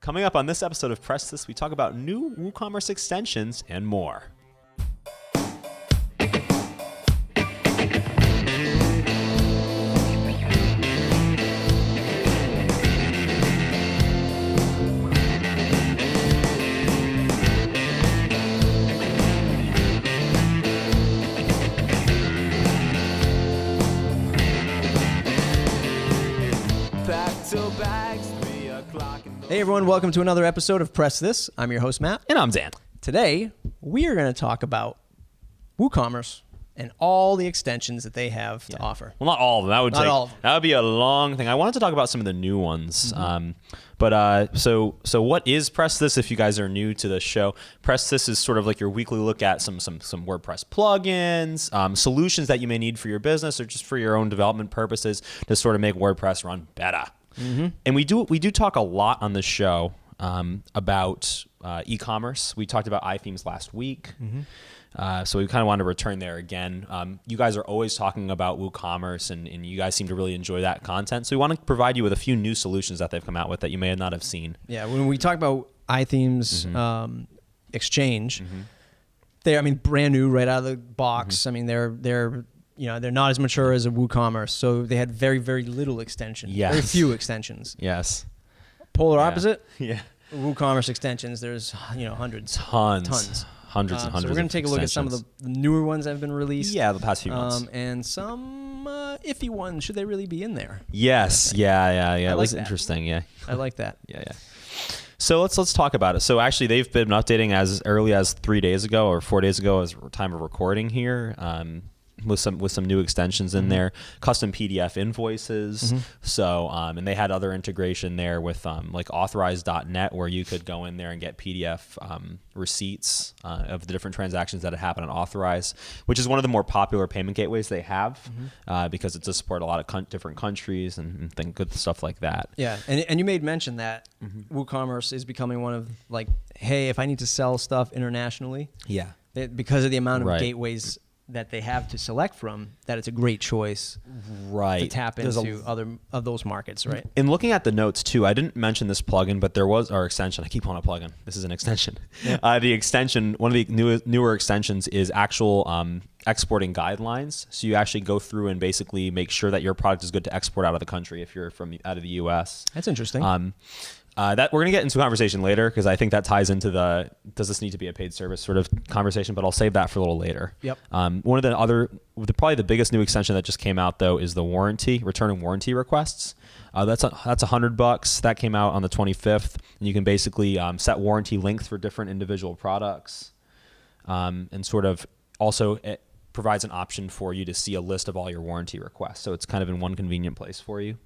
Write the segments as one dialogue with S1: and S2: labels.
S1: Coming up on this episode of PressThis, we talk about new WooCommerce extensions and more.
S2: Hey everyone, welcome to another episode of PressThis. I'm your host, Matt.
S1: And I'm Dan.
S2: Today, we are going to talk about WooCommerce and all the extensions that they have to offer.
S1: Well, not all of them. That would be a long thing. I wanted to talk about some of the new ones. So what is PressThis? If you guys are new to the show, PressThis is sort of like your weekly look at some WordPress plugins, solutions that you may need for your business or just for your own development purposes to sort of make WordPress run better. Mm-hmm. And we do talk a lot on this show about e-commerce. We talked about WooThemes last week. Mm-hmm. So we kind of wanted to return there again. You guys are always talking about WooCommerce, and you guys seem to really enjoy that content. So we want to provide you with a few new solutions that they've come out with that you may not have seen.
S2: Yeah, when we talk about WooThemes Exchange, they're brand new right out of the box. Mm-hmm. They're not as mature as a WooCommerce, so they had very, very little extensions.
S1: Yes.
S2: Very few extensions.
S1: Yes.
S2: Polar opposite.
S1: Yeah.
S2: WooCommerce extensions, there's hundreds.
S1: Tons. Hundreds and hundreds.
S2: So we're going to take a look at some of the newer ones that have been released.
S1: Yeah, the past few months.
S2: And some iffy ones. Should they really be in there?
S1: Yes. Yeah. It was interesting. Yeah.
S2: I like that.
S1: Yeah. So let's talk about it. So actually, they've been updating as early as 3 days ago or 4 days ago as time of recording here. With some new extensions in there, custom PDF invoices. So and they had other integration there with like authorize.net, where you could go in there and get PDF receipts of the different transactions that had happened on Authorize, which is one of the more popular payment gateways they have because it does support a lot of different countries and good stuff like that.
S2: Yeah, and you made mention that WooCommerce is becoming one of like, hey, if I need to sell stuff internationally, because of the amount of gateways that they have to select from, that it's a great choice to tap into other of those markets, right?
S1: In looking at the notes too, I didn't mention this plugin, but there was our extension. I keep calling it a plugin. This is an extension. Yeah. The extension, one of the newer extensions is actual exporting guidelines. So you actually go through and basically make sure that your product is good to export out of the country if you're from out of the US.
S2: That's interesting.
S1: That we're going to get into a conversation later because I think that ties into the does this need to be a paid service sort of conversation, but I'll save that for a little later.
S2: Yep.
S1: One of probably the biggest new extension that just came out though is the returning warranty requests. That's $100. That came out on the 25th, and you can basically set warranty length for different individual products, and sort of also it provides an option for you to see a list of all your warranty requests. So it's kind of in one convenient place for you.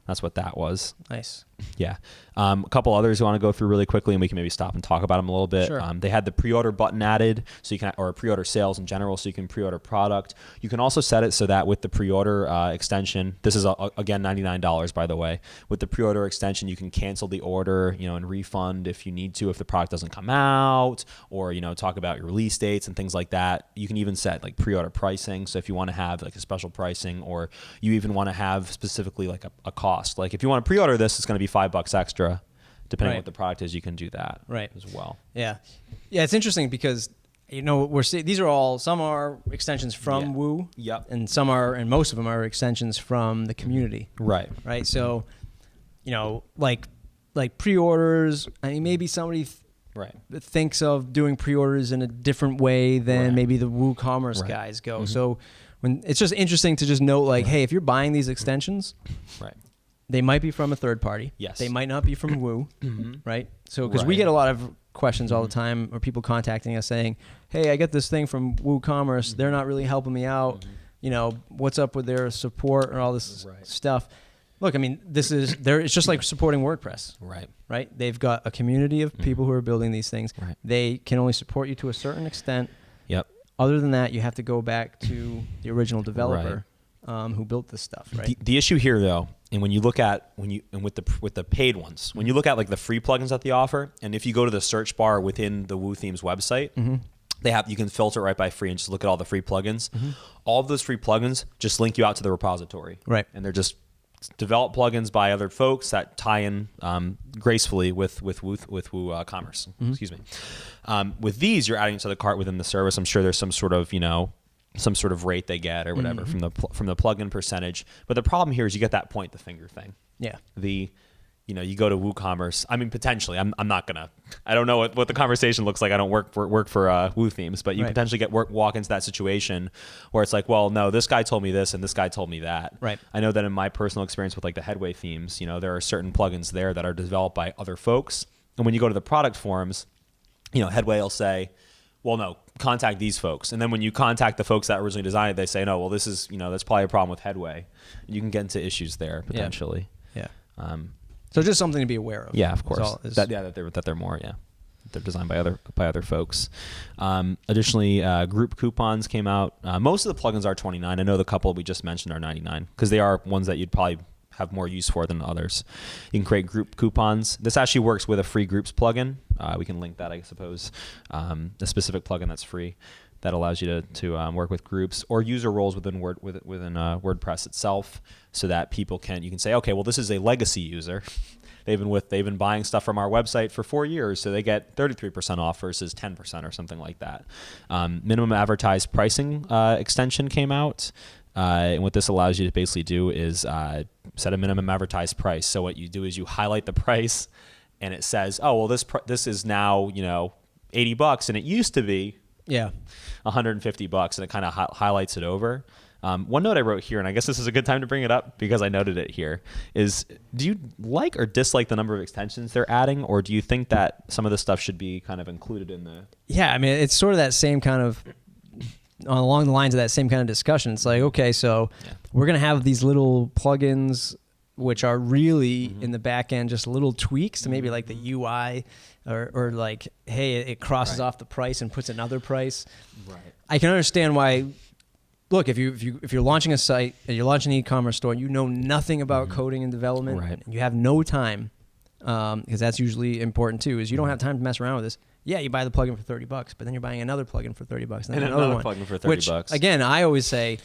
S1: That's what that was.
S2: Nice.
S1: Yeah. A couple others we want to go through really quickly, and we can maybe stop and talk about them a little bit.
S2: Sure.
S1: They had the pre-order button added, so you can, or pre-order sales in general, so you can pre-order product. You can also set it so that with the pre-order extension, this is again $99 by the way. With the pre-order extension, you can cancel the order, and refund if you need to if the product doesn't come out, or talk about your release dates and things like that. You can even set like pre-order pricing. So if you want to have like a special pricing, or you even want to have specifically like a cost. Like if you want to pre-order this, it's going to be $5 extra. Depending on what the product is, you can do that as well.
S2: Yeah. It's interesting because we're seeing these are all, some are extensions from Woo, and and most of them are extensions from the community. Right. So, like pre-orders. I mean, maybe somebody thinks of doing pre-orders in a different way than maybe the WooCommerce guys go. So when it's just interesting to just note, like, hey, if you're buying these extensions, they might be from a third party.
S1: Yes.
S2: They might not be from Woo, right? So, because we get a lot of questions all the time, or people contacting us saying, hey, I get this thing from WooCommerce. They're not really helping me out. What's up with their support or all this stuff? Look, I mean, it's just like supporting WordPress. Right? They've got a community of people who are building these things. They can only support you to a certain extent. Other than that, you have to go back to the original developer who built this stuff, right?
S1: The issue here, though, and when you look at with the paid ones, when you look at like the free plugins that they offer, and if you go to the search bar within the WooThemes website, you can filter right by free and just look at all the free plugins. All of those free plugins just link you out to the repository,
S2: right?
S1: And they're just develop plugins by other folks that tie in gracefully with WooCommerce. Excuse me. With these, you're adding to the cart within the service. I'm sure there's some sort of rate they get or whatever from the plugin percentage. But the problem here is you get that point the finger thing.
S2: Yeah.
S1: You go to WooCommerce. I mean, potentially, I'm not gonna. I don't know what the conversation looks like. I don't work for WooThemes, but you potentially walk into that situation where it's like, well, no, this guy told me this and this guy told me that.
S2: Right.
S1: I know that in my personal experience with like the Headway themes, there are certain plugins there that are developed by other folks, and when you go to the product forums, Headway will say, well, no, contact these folks, and then when you contact the folks that originally designed it, they say, no, well, this is that's probably a problem with Headway. You can get into issues there potentially.
S2: Yeah. So just something to be aware of.
S1: Yeah, of course. That they're more they're designed by other folks. Additionally, group coupons came out. Most of the plugins are $29. I know the couple we just mentioned are $99 because they are ones that you'd probably have more use for than others. You can create group coupons. This actually works with a free groups plugin. We can link that, I suppose. A specific plugin that's free that allows you to work with groups or user roles within WordPress itself, so that you can say, okay, well, this is a legacy user. They've been buying stuff from our website for 4 years, so they get 33% off versus 10% or something like that. Minimum advertised pricing extension came out. And what this allows you to basically do is set a minimum advertised price. So what you do is you highlight the price, and it says, oh, well, this is now $80, and it used to be $150, and it kind of highlights it over. One note I wrote here, and I guess this is a good time to bring it up because I noted it here, is do you like or dislike the number of extensions they're adding, or do you think that some of the stuff should be kind of included in the...
S2: Yeah, I mean, it's sort of that same kind of, along the lines of that same kind of discussion. It's like, okay, so we're going to have these little plugins which are really in the back end just little tweaks to maybe like the UI or like, hey, it crosses off the price and puts another price. Right. I can understand why. Look, if you're launching a site and you're launching an e-commerce store and you know nothing about coding and development, and you have no time, because that's usually important too, is you don't have time to mess around with this. Yeah, you buy the plugin for $30, but then you're buying another plugin for $30, and then another
S1: plugin for $30.
S2: Which, again, I always say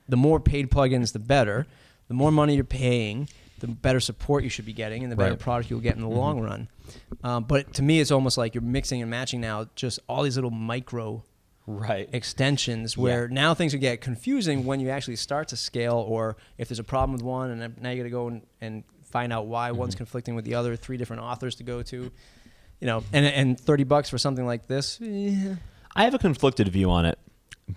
S2: the more paid plugins, the better. The more money you're paying, the better support you should be getting, and the better product you'll get in the long run. But to me, it's almost like you're mixing and matching now just all these little micro extensions where now things will get confusing when you actually start to scale, or if there's a problem with one, and now you got to go and find out why one's conflicting with the other, 3 different authors to go to, and $30 for something like this.
S1: I have a conflicted view on it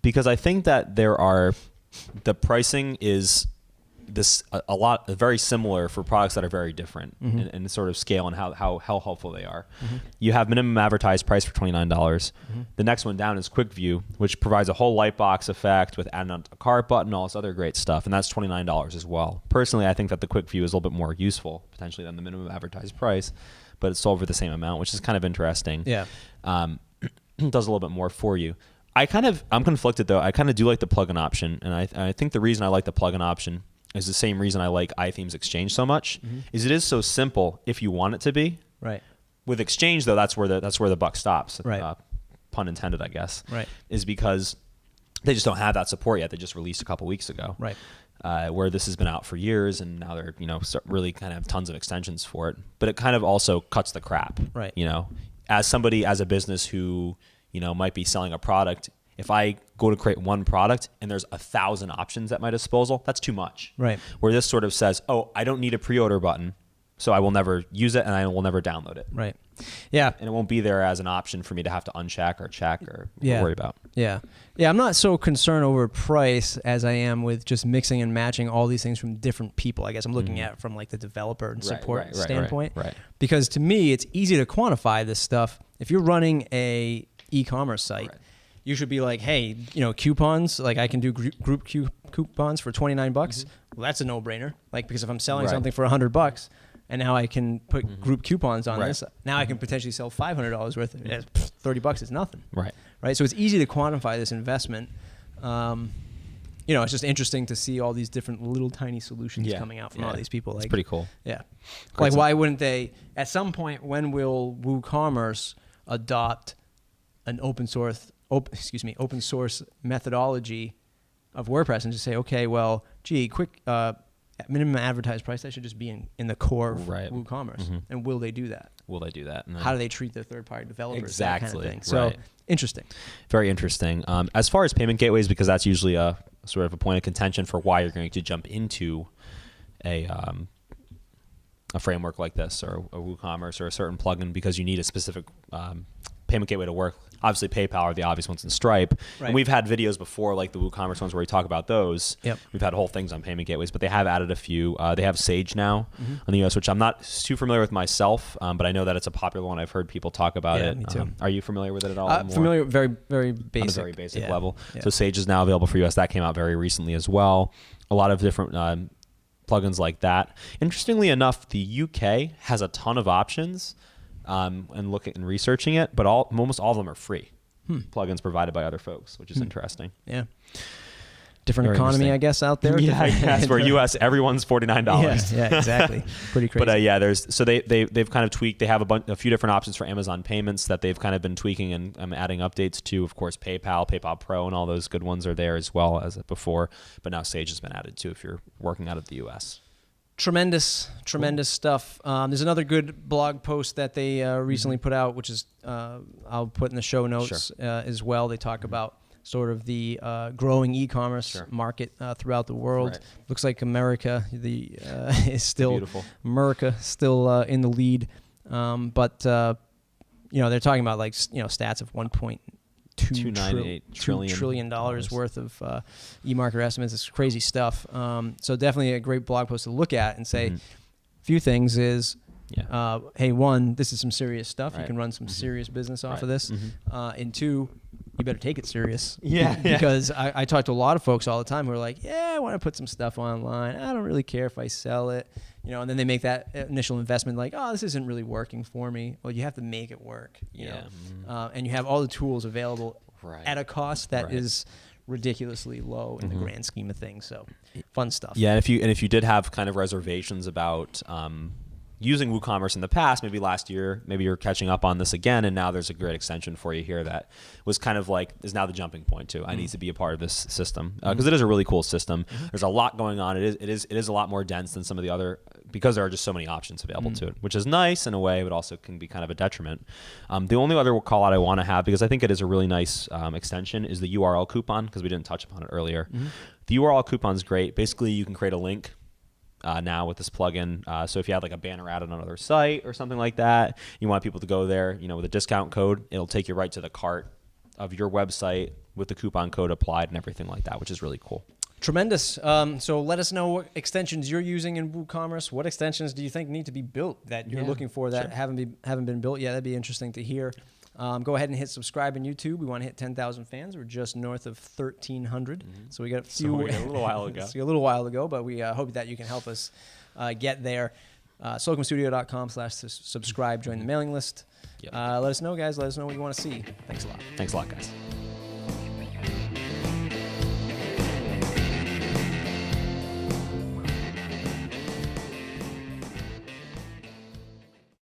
S1: because I think that the pricing is very similar for products that are very different in sort of scale and how helpful they are. You have minimum advertised price for $29. The next one down is Quick View, which provides a whole lightbox effect with adding on a cart button, all this other great stuff, and that's $29 as well. Personally, I think that the Quick View is a little bit more useful potentially than the minimum advertised price, but it's sold for the same amount, which is kind of interesting. Yeah, it does a little bit more for you. I'm conflicted though. I kind of do like the plugin option, and I think the reason I like the plugin option is the same reason I like iThemes Exchange so much. Is it is so simple if you want it to be. Right. With Exchange though, that's where the buck stops. Right. Pun intended, I guess. Right. Is because they just don't have that support yet. They just released a couple weeks ago. Right. Where this has been out for years, and now they're really kind of have tons of extensions for it. But it kind of also cuts the crap. Right. As a business who might be selling a product. If I go to create one product and there's 1,000 options at my disposal, that's too much. Right. Where this sort of says, oh, I don't need a pre-order button, so I will never use it and I will never download it. Right. Yeah. And it won't be there as an option for me to have to uncheck or check or worry about. Yeah. Yeah, I'm not so concerned over price as I am with just mixing and matching all these things from different people. I guess I'm looking at it from like the developer and support standpoint. Right. Because to me, it's easy to quantify this stuff. If you're running a e-commerce site, you should be like, hey, coupons, like I can do group coupons for $29. Well, that's a no-brainer. Like, because if I'm selling something for $100 and now I can put group coupons on this, now I can potentially sell $500 worth. $30 is nothing. Right. Right. So it's easy to quantify this investment. It's just interesting to see all these different little tiny solutions coming out from all these people. Like, it's pretty cool. Yeah. Great. Like, why wouldn't they, at some point, when will WooCommerce adopt an open source methodology of WordPress and just say, okay, well, gee,
S2: minimum advertised price, that should just be in the core of
S1: Right.
S2: WooCommerce. And will they do that?
S1: Will they do that? And then,
S2: How do they treat their third-party developers?
S1: Exactly.
S2: That kind of thing. So
S1: Right.
S2: interesting.
S1: Very interesting. As far as payment gateways, because that's usually a sort of a point of contention for why you're going to jump into a framework like this or a WooCommerce or a certain plugin, because you need a specific payment gateway to work. Obviously, PayPal are the obvious ones, and Stripe.
S2: Right.
S1: And we've had videos before, like the WooCommerce ones, where we talk about those.
S2: Yep.
S1: We've had whole things on payment gateways, but they have added a few. They have Sage now on the US, which I'm not too familiar with myself, but I know that it's a popular one. I've heard people talk about it.
S2: Me too.
S1: Are you familiar with it at all?
S2: Familiar, very, very basic.
S1: On a very basic
S2: Yeah.
S1: level.
S2: Yeah.
S1: So Sage is now available for US. That came out very recently as well. A lot of different plugins like that. Interestingly enough, the UK has a ton of options, and looking and researching it, but almost all of them are free. Plugins provided by other folks, which is interesting.
S2: Yeah. Different
S1: Very
S2: economy,
S1: interesting.
S2: I guess, out there.
S1: Yeah, I guess. Where US, everyone's $49.
S2: Yeah, exactly. Pretty crazy.
S1: But they've kind of tweaked. They have a few different options for Amazon payments that they've kind of been tweaking and adding updates to. Of course, PayPal Pro, and all those good ones are there as well as before. But now Sage has been added too if you're working out of the US.
S2: Tremendous stuff. There's another good blog post that they recently put out, which is I'll put in the show notes as well. They talk about sort of the growing e-commerce market throughout the world.
S1: Right.
S2: Looks like America is still
S1: Beautiful.
S2: America still in the lead, but they're talking about stats of $1.2 trillion worth of e-marketer estimates. It's crazy stuff. So definitely a great blog post to look at and say, a few things is, hey, one, this is some serious stuff.
S1: Right.
S2: You can run some serious business off
S1: Right.
S2: of this. And two, you better take it serious.
S1: Yeah.
S2: Because I talk to a lot of folks all the time who are like, yeah, I want to put some stuff online. I don't really care if I sell it. And then they make that initial investment like, oh, this isn't really working for me. Well, you have to make it work. You know? And you have all the tools available at a cost that is ridiculously low in the grand scheme of things. So fun stuff.
S1: Yeah, and if you did have kind of reservations about using WooCommerce in the past, maybe last year, maybe you're catching up on this again, and now there's a great extension for you here that was kind of like is now the jumping point to I need to be a part of this system because it is a really cool system. There's a lot going on. It is a lot more dense than some of the other because there are just so many options available to it, which is nice in a way, but also can be kind of a detriment. The only other call out I want to have, because I think it is a really nice extension, is the URL coupon, because we didn't touch upon it earlier. The URL coupon is great. Basically, you can create a link now with this plugin. So if you have like a banner ad on another site or something like that, you want people to go there, with a discount code, it'll take you right to the cart of your website with the coupon code applied and everything like that, which is really cool.
S2: Tremendous. So let us know what extensions you're using in WooCommerce. What extensions do you think need to be built that you're looking for that haven't been built yet? That'd be interesting to hear. Go ahead and hit subscribe on YouTube. We want to hit 10,000 fans. We're just north of 1,300. So we got a few.
S1: So we got a little while ago.
S2: A little while ago, but we hope that you can help us get there. SlocumStudio.com/subscribe. Join the mailing list. Let us know, guys. Let us know what you want to see. Thanks a lot.
S1: Thanks a lot, guys.